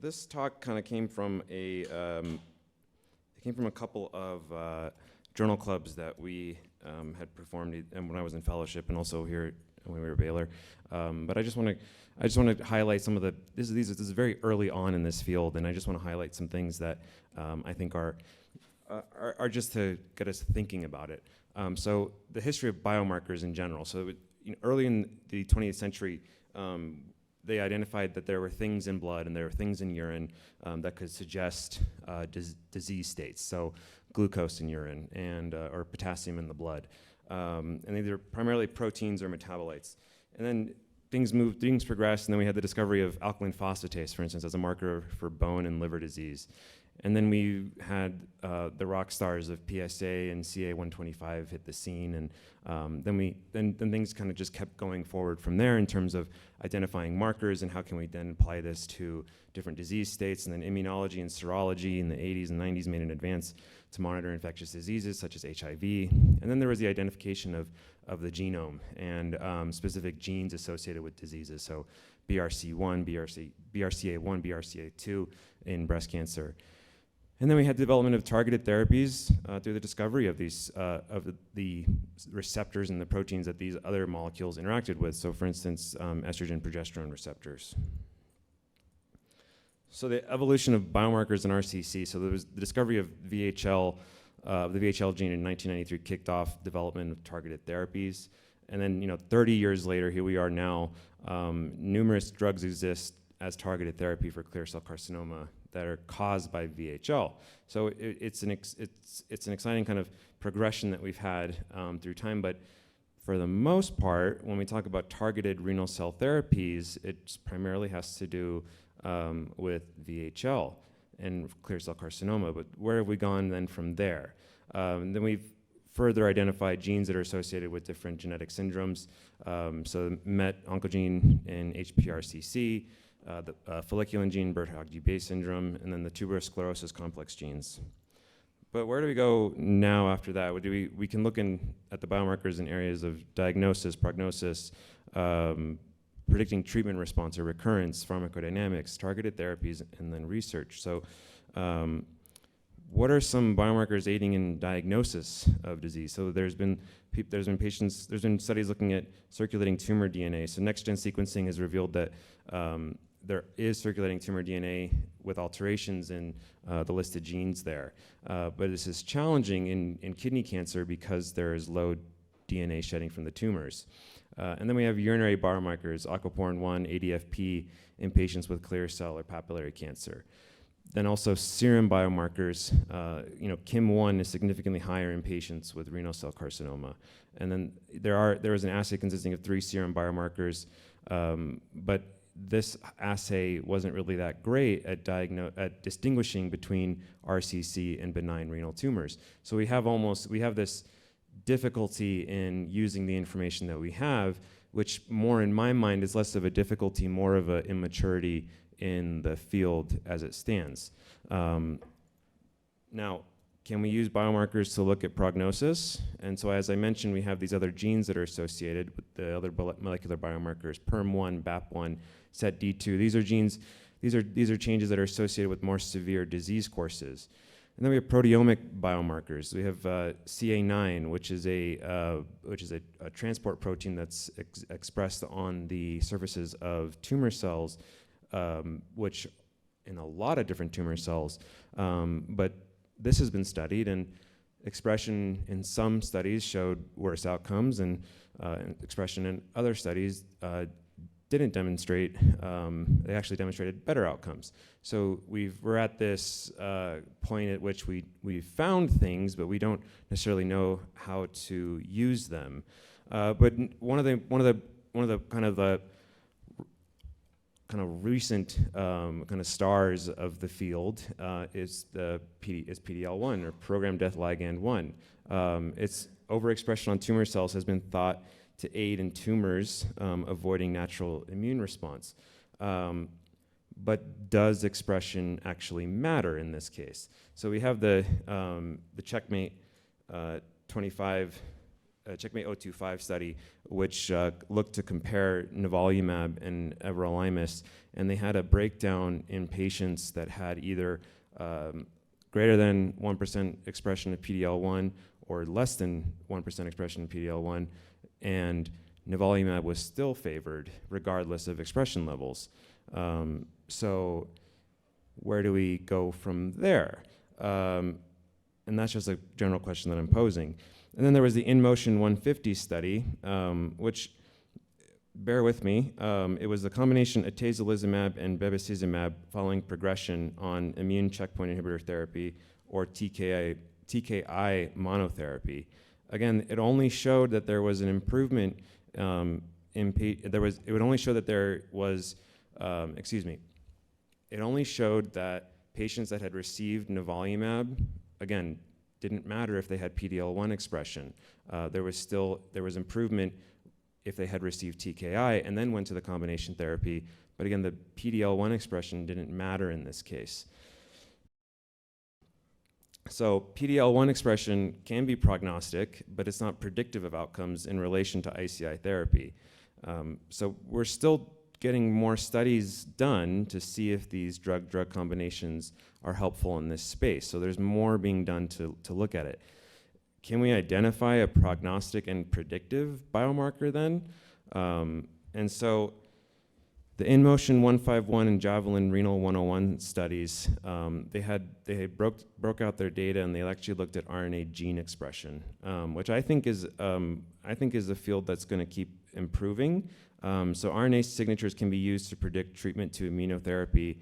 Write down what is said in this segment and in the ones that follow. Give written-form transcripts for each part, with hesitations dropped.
this talk kind of came from a couple of journal clubs that we had performed and when I was in fellowship and also here when we were at Baylor. But I just want to highlight some of the, this is very early on in this field, and I just want to highlight some things that I think are just to get us thinking about it. So the history of biomarkers in general. So early in the 20th century, they identified that there were things in blood and there were things in urine that could suggest disease states. So glucose in urine and or potassium in the blood, and either primarily proteins or metabolites. And then things progressed, and then we had the discovery of alkaline phosphatase, for instance, as a marker for bone and liver disease. And then we had the rock stars of PSA and CA-125 hit the scene, and then things kind of just kept going forward from there in terms of identifying markers and how can we then apply this to different disease states. And then immunology and serology in the 80s and 90s made an advance to monitor infectious diseases such as HIV. And then there was the identification of the genome and specific genes associated with diseases, so BRCA1, BRCA2 in breast cancer. And then we had the development of targeted therapies through the discovery of these of the receptors and the proteins that these other molecules interacted with. So, for instance, estrogen, progesterone receptors. So the evolution of biomarkers in RCC. So there was the discovery of VHL, the VHL gene in 1993 kicked off development of targeted therapies. And then, 30 years later, here we are now. Numerous drugs exist as targeted therapy for clear cell carcinoma that are caused by VHL. So it's an exciting kind of progression that we've had through time, but for the most part, when we talk about targeted renal cell therapies, it primarily has to do with VHL and clear cell carcinoma, but where have we gone then from there? Then we've further identified genes that are associated with different genetic syndromes, so MET oncogene in HPRCC, the folliculin gene, Birt-Hogg-Dubé syndrome, and then the tuberous sclerosis complex genes. But where do we go now after that? We can look at the biomarkers in areas of diagnosis, prognosis, predicting treatment response or recurrence, pharmacodynamics, targeted therapies, and then research. So what are some biomarkers aiding in diagnosis of disease? So there's been studies looking at circulating tumor DNA. So next-gen sequencing has revealed that there is circulating tumor DNA with alterations in the listed genes there. But this is challenging in kidney cancer because there is low DNA shedding from the tumors. And then we have urinary biomarkers, aquaporin-1, ADFP, in patients with clear cell or papillary cancer. Then also serum biomarkers, KIM-1 is significantly higher in patients with renal cell carcinoma. And then there is an assay consisting of 3 serum biomarkers, but this assay wasn't really that great at distinguishing between RCC and benign renal tumors. So we have this difficulty in using the information that we have, which more in my mind is less of a difficulty, more of an immaturity in the field as it stands. Now, can we use biomarkers to look at prognosis? And so as I mentioned, we have these other genes that are associated with the other molecular biomarkers, PERM1, BAP1, SETD2. These are changes that are associated with more severe disease courses. And then we have proteomic biomarkers. We have CA9, which is a transport protein that's expressed on the surfaces of tumor cells, which in a lot of different tumor cells, but this has been studied, and expression in some studies showed worse outcomes, and expression in other studies didn't demonstrate, they actually demonstrated better outcomes. So we're at this point at which we found things, but we don't necessarily know how to use them. But one of the kind of recent kind of stars of the field is PD-L1, or programmed death ligand 1. Its overexpression on tumor cells has been thought to aid in tumors avoiding natural immune response. But does expression actually matter in this case? So we have the Checkmate 025 study, which looked to compare nivolumab and everolimus, and they had a breakdown in patients that had either greater than 1% expression of PD-L1 or less than 1% expression of PD-L1, and nivolumab was still favored regardless of expression levels. So where do we go from there? And that's just a general question that I'm posing. And then there was the InMotion 150 study, which, bear with me, it was the combination atezolizumab and bevacizumab following progression on immune checkpoint inhibitor therapy or TKI monotherapy. Again, it only showed that there was an improvement it only showed that there was, it only showed that patients that had received nivolumab, again, didn't matter if they had PD-L1 expression. There was improvement if they had received TKI and then went to the combination therapy. But again, the PD-L1 expression didn't matter in this case. So PD-L1 expression can be prognostic, but it's not predictive of outcomes in relation to ICI therapy. So we're still getting more studies done to see if these drug-drug combinations are helpful in this space. So there's more being done to look at it. Can we identify a prognostic and predictive biomarker then? And so the InMotion 151 and Javelin Renal 101 studies, they broke out their data, and they actually looked at RNA gene expression, which I think is a field that's going to keep improving. So RNA signatures can be used to predict treatment to immunotherapy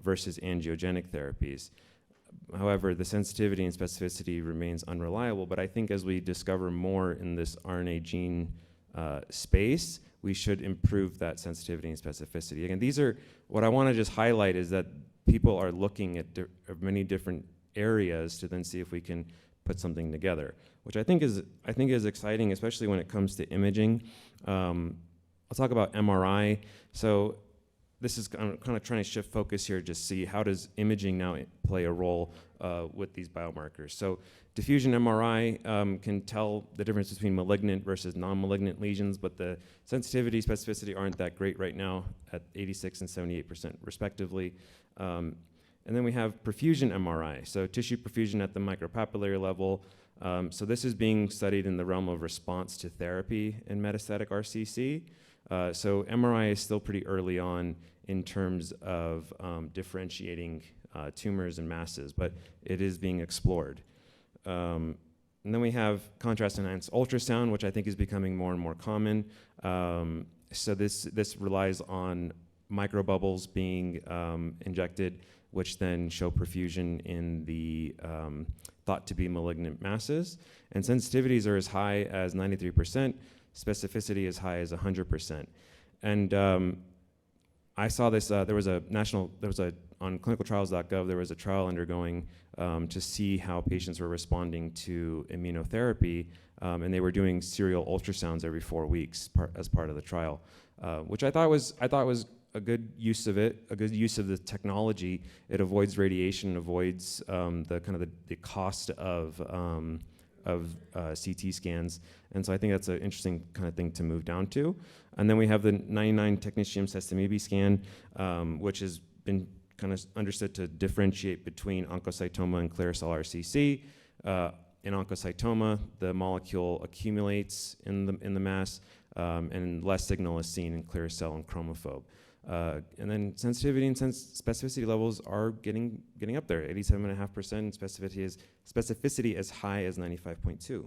versus angiogenic therapies. However, the sensitivity and specificity remains unreliable, but I think as we discover more in this RNA gene space, we should improve that sensitivity and specificity. Again, these are, what I want to just highlight is that people are looking at many different areas to then see if we can put something together, which I think is exciting, especially when it comes to imaging. I'll talk about MRI. So this is, I'm kind of trying to shift focus here, just see how does imaging now play a role with these biomarkers. So diffusion MRI can tell the difference between malignant versus non-malignant lesions, but the sensitivity, specificity aren't that great right now at 86 and 78% respectively. And then we have perfusion MRI, so tissue perfusion at the micropapillary level. So this is being studied in the realm of response to therapy in metastatic RCC. So MRI is still pretty early on in terms of differentiating tumors and masses, but it is being explored. And then we have contrast-enhanced ultrasound, which I think is becoming more and more common. So this relies on microbubbles being injected, which then show perfusion in the thought to be malignant masses. And sensitivities are as high as 93%, specificity as high as 100%. And I saw this, on clinicaltrials.gov, there was a trial undergoing to see how patients were responding to immunotherapy, and they were doing serial ultrasounds every 4 weeks as part of the trial, which I thought was a good use of it, a good use of the technology. It avoids radiation, avoids the cost of CT scans, and so I think that's an interesting kind of thing to move down to. And then we have the 99 technetium sestamibi scan, which has been kind of understood to differentiate between oncocytoma and clear cell RCC. In oncocytoma, the molecule accumulates in the mass, and less signal is seen in clear cell and chromophobe. And then sensitivity and specificity levels are getting up there, 87.5%, specificity as high as 95.2.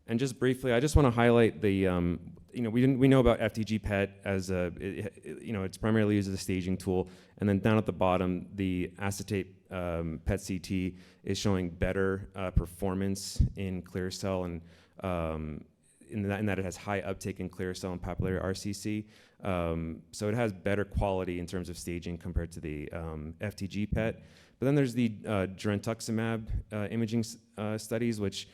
And just briefly, I just want to highlight the, we know about FDG PET as it's primarily used as a staging tool, and then down at the bottom, the acetate PET CT is showing better performance in clear cell and in that it has high uptake in clear cell and papillary RCC. So it has better quality in terms of staging compared to the FDG PET. But then there's the girentuximab imaging studies, which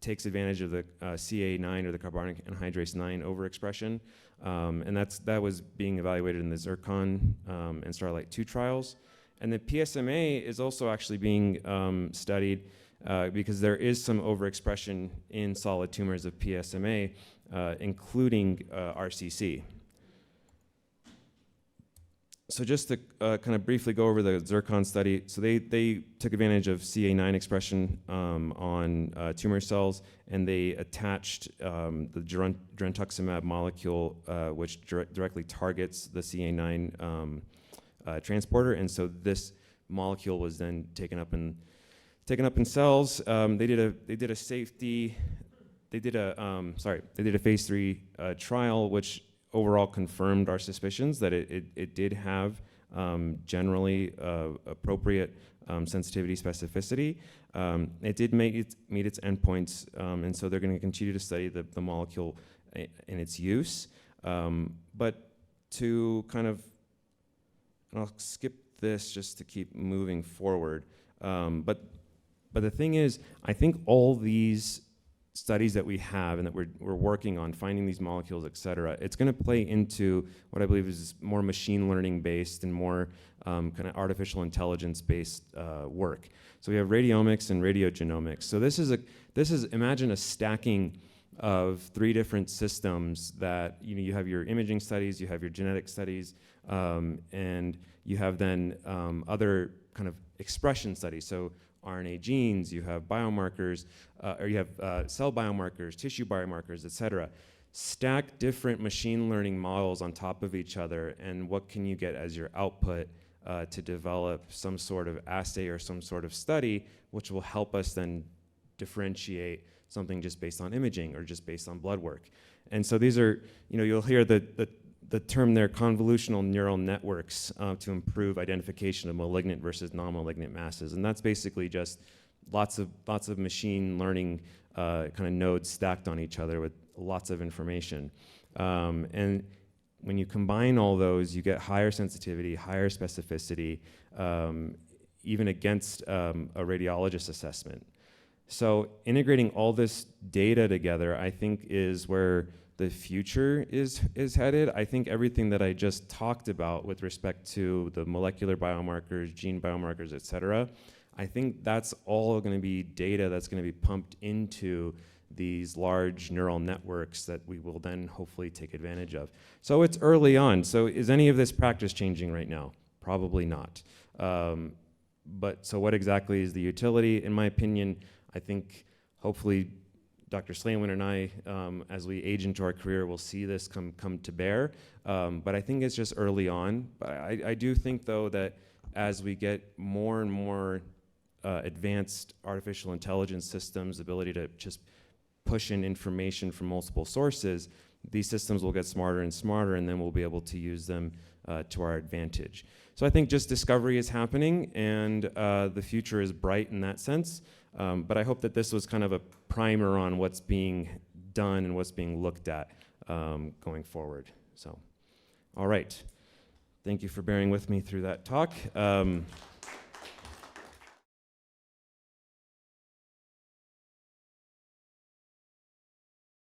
takes advantage of the CA9 or the carbonic anhydrase 9 overexpression. And that was being evaluated in the Zircon and Starlight 2 trials. And the PSMA is also actually being studied. because there is some overexpression in solid tumors of PSMA, including RCC. So just to kind of briefly go over the Zircon study, so they took advantage of CA9 expression on tumor cells, and they attached the girentuximab molecule, which directly targets the CA9 transporter, and so this molecule was then taken up in cells. They did a phase 3 trial, which overall confirmed our suspicions that it did have generally appropriate sensitivity specificity. It did meet its endpoints, and so they're going to continue to study the molecule in its use. But to kind of, and I'll skip this just to keep moving forward. But the thing is, I think all these studies that we have and that we're working on, finding these molecules, et cetera, it's going to play into what I believe is more machine learning based and more kind of artificial intelligence based work. So we have radiomics and radiogenomics. So this is imagine a stacking of 3 different systems that you have your imaging studies, you have your genetic studies, and you have then other kind of expression studies. So RNA genes, you have biomarkers, or you have cell biomarkers, tissue biomarkers, et cetera. Stack different machine learning models on top of each other, and what can you get as your output to develop some sort of assay or some sort of study, which will help us then differentiate something just based on imaging or just based on blood work. And so these are, you'll hear the term there, convolutional neural networks, to improve identification of malignant versus non-malignant masses. And that's basically just lots of machine learning kind of nodes stacked on each other with lots of information. And when you combine all those, you get higher sensitivity, higher specificity, even against a radiologist assessment. So integrating all this data together, I think, is where the future is headed. I think everything that I just talked about with respect to the molecular biomarkers, gene biomarkers, et cetera, I think that's all going to be data that's going to be pumped into these large neural networks that we will then hopefully take advantage of. So it's early on. So is any of this practice changing right now? Probably not. But so what exactly is the utility? In my opinion, I think hopefully Dr. Slaywin and I, as we age into our career, will see this come to bear. But I think it's just early on. But I do think, though, that as we get more and more advanced artificial intelligence systems, ability to just push in information from multiple sources, these systems will get smarter and smarter, and then we'll be able to use them to our advantage. So I think just discovery is happening, and the future is bright in that sense. But I hope that this was kind of a primer on what's being done and what's being looked at going forward. So, all right. Thank you for bearing with me through that talk.